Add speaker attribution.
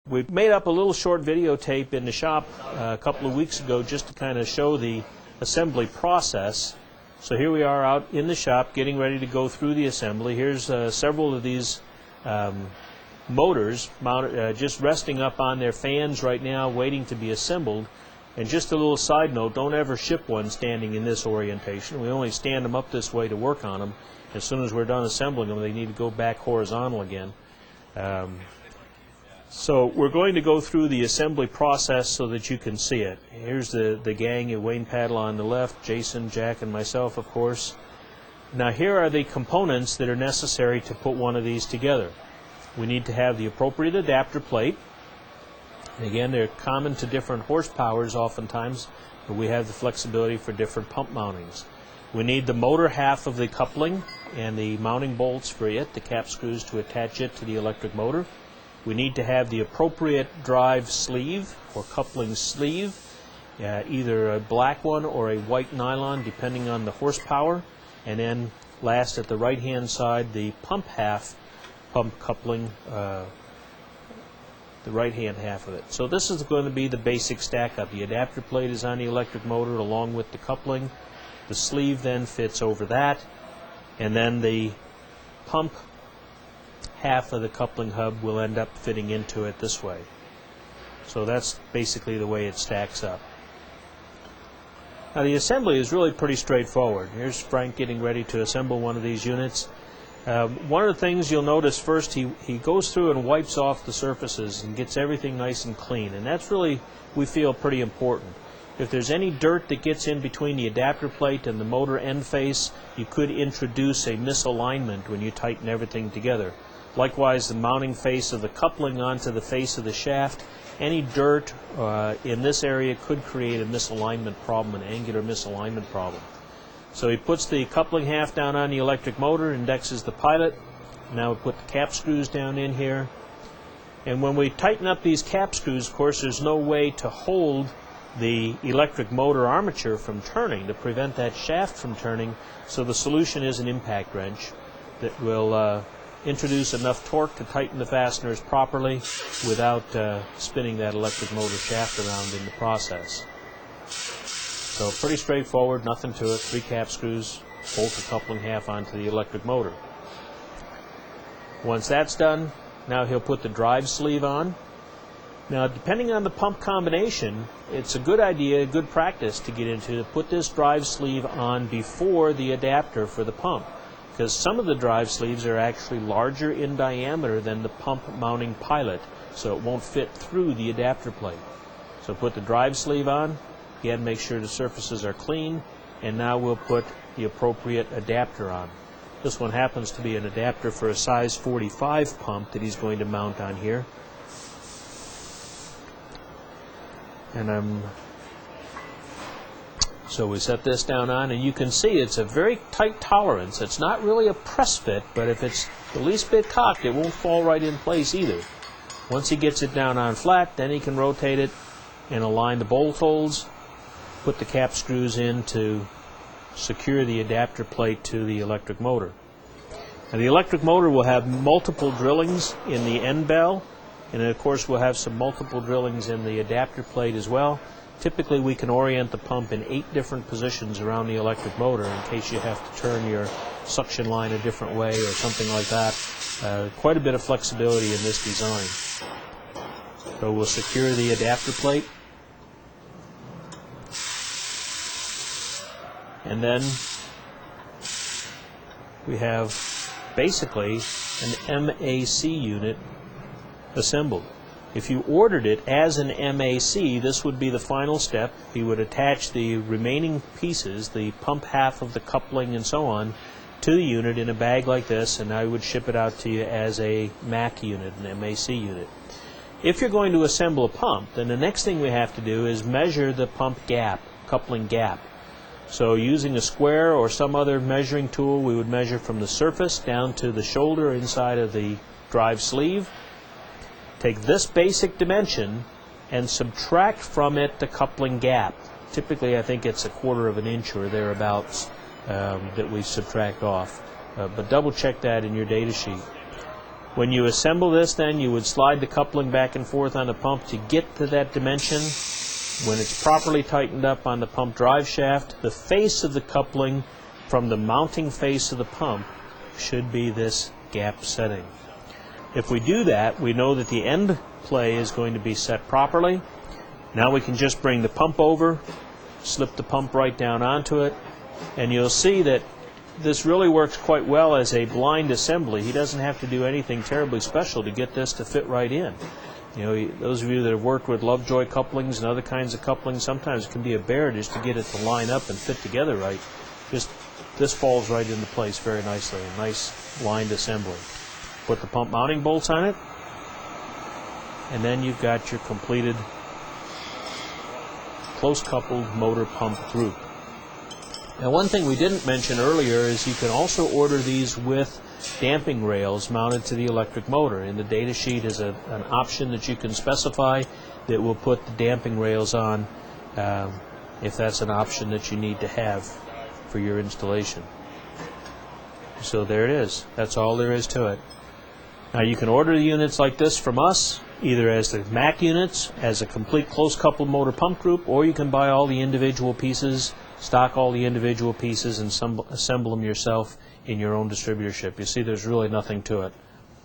Speaker 1: We made up a little short videotape in the shop a couple of weeks ago just to kind of show the assembly process. So here we are out in the shop getting ready to go through the assembly. Here's several of these motors mounted, just resting up on their fans right now, waiting to be assembled. And just a little side note, don't ever ship one standing in this orientation. We only stand them up this way to work on them. As soon as we're done assembling them, they need to go back horizontal again. So we're going to go through the assembly process so that you can see it. Here's the gang at Wayne Paddle on the left, Jason, Jack, and myself, of course. Now here are the components that are necessary to put one of these together. We need to have the appropriate adapter plate. And again, they're common to different horsepowers oftentimes, but we have the flexibility for different pump mountings. We need the motor half of the coupling and the mounting bolts for it, the cap screws to attach it to the electric motor. We need to have the appropriate drive sleeve or coupling sleeve, either a black one or a white nylon depending on the horsepower. And then last at the right hand side, the pump half, pump coupling, the right hand half of it. So this is going to be the basic stack up. The adapter plate is on the electric motor along with the coupling. The sleeve then fits over that, and then the pump half of the coupling hub will end up fitting into it this way. So that's basically the way it stacks up. Now the assembly is really pretty straightforward. Here's Frank getting ready to assemble one of these units. One of the things you'll notice first, he goes through and wipes off the surfaces and gets everything nice and clean, and that's really, we feel, pretty important. If there's any dirt that gets in between the adapter plate and the motor end face, you could introduce a misalignment when you tighten everything together. Likewise, the mounting face of the coupling onto the face of the shaft, any dirt in this area could create a misalignment problem, an angular misalignment problem. So he puts the coupling half down on the electric motor, indexes the pilot. Now we put the cap screws down in here. And when we tighten up these cap screws, of course, there's no way to hold the electric motor armature from turning, to prevent that shaft from turning. So the solution is an impact wrench that will introduce enough torque to tighten the fasteners properly without spinning that electric motor shaft around in the process. So pretty straightforward, nothing to it. 3 cap screws, bolt the coupling half onto the electric motor. Once that's done, now he'll put the drive sleeve on. Now, depending on the pump combination, it's a good idea, good practice to get into, to put this drive sleeve on before the adapter for the pump, because some of the drive sleeves are actually larger in diameter than the pump mounting pilot, so it won't fit through the adapter plate. So put the drive sleeve on, again make sure the surfaces are clean, and now we'll put the appropriate adapter on. This one happens to be an adapter for a size 45 pump that he's going to mount on here. And so we set this down on, and you can see it's a very tight tolerance. It's not really a press fit, but if it's the least bit cocked, it won't fall right in place either. Once he gets it down on flat, then he can rotate it and align the bolt holes, put the cap screws in to secure the adapter plate to the electric motor. Now the electric motor will have multiple drillings in the end bell, and of course we'll have some multiple drillings in the adapter plate as well. Typically we can orient the pump in 8 different positions around the electric motor in case you have to turn your suction line a different way or something like that. Quite a bit of flexibility in this design. So we'll secure the adapter plate. And then we have basically an MAC unit assembled. If you ordered it as an MAC, this would be the final step. You would attach the remaining pieces, the pump half of the coupling and so on, to the unit in a bag like this, and I would ship it out to you as a MAC unit, an MAC unit. If you're going to assemble a pump, then the next thing we have to do is measure the pump gap, coupling gap. So using a square or some other measuring tool, we would measure from the surface down to the shoulder inside of the drive sleeve. Take this basic dimension and subtract from it the coupling gap. Typically I think it's 1/4 of an inch or thereabouts that we subtract off. But double check that in your data sheet. When you assemble this, then you would slide the coupling back and forth on the pump to get to that dimension. When it's properly tightened up on the pump drive shaft, the face of the coupling from the mounting face of the pump should be this gap setting. If we do that, we know that the end play is going to be set properly. Now we can just bring the pump over, slip the pump right down onto it, and you'll see that this really works quite well as a blind assembly. He doesn't have to do anything terribly special to get this to fit right in. You know, those of you that have worked with Lovejoy couplings and other kinds of couplings, sometimes it can be a bear just to get it to line up and fit together right. Just this falls right into place very nicely. A nice blind assembly. Put the pump mounting bolts on it, and then you've got your completed close coupled motor pump group. Now, one thing we didn't mention earlier is you can also order these with damping rails mounted to the electric motor. In the data sheet is an option that you can specify that will put the damping rails on if that's an option that you need to have for your installation. So there it is. That's all there is to it. Now you can order the units like this from us, either as the Mac units, as a complete close coupled motor pump group, or you can buy all the individual pieces, stock all the individual pieces, and assemble them yourself in your own distributorship. You see, there's really nothing to it.